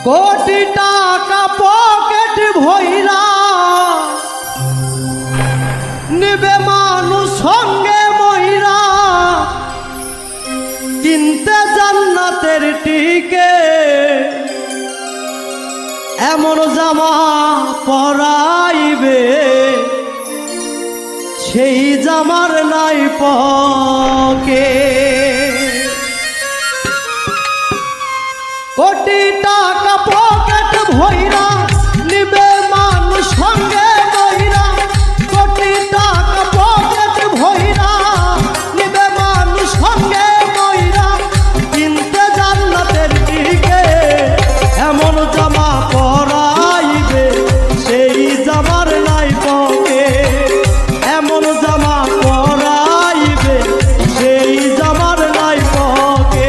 কোটি টাকা পকেট ভইরা নিবে মানুষ সঙ্গে মহিরা, কিনতে জান্নাতের টিকে এমন জামা পরাইবে সেই জামার নাই পকে। কোটি টাকা পকেট ভইরা নিবে মানুষ সঙ্গে মহিরা, কোটি টাকা পকেট ভইরা নিবে মানুষ সঙ্গে মহিরা, কিনতে জান্নাতের দিকে এমন জামা পরাইবে সেই জামার নাই পকে, এমন জামা পরাইবে সেই জামার নাই পকে।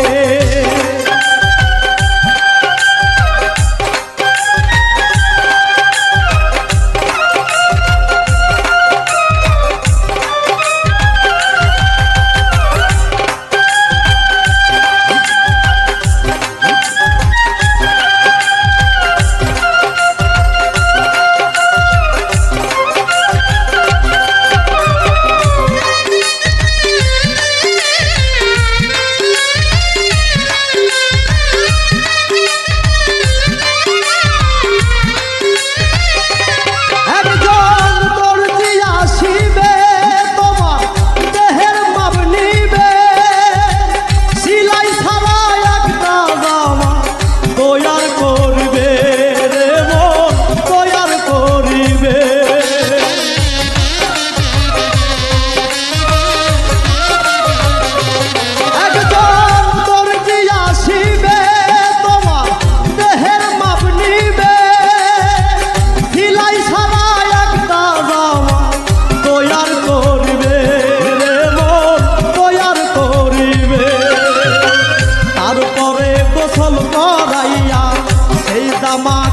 জামা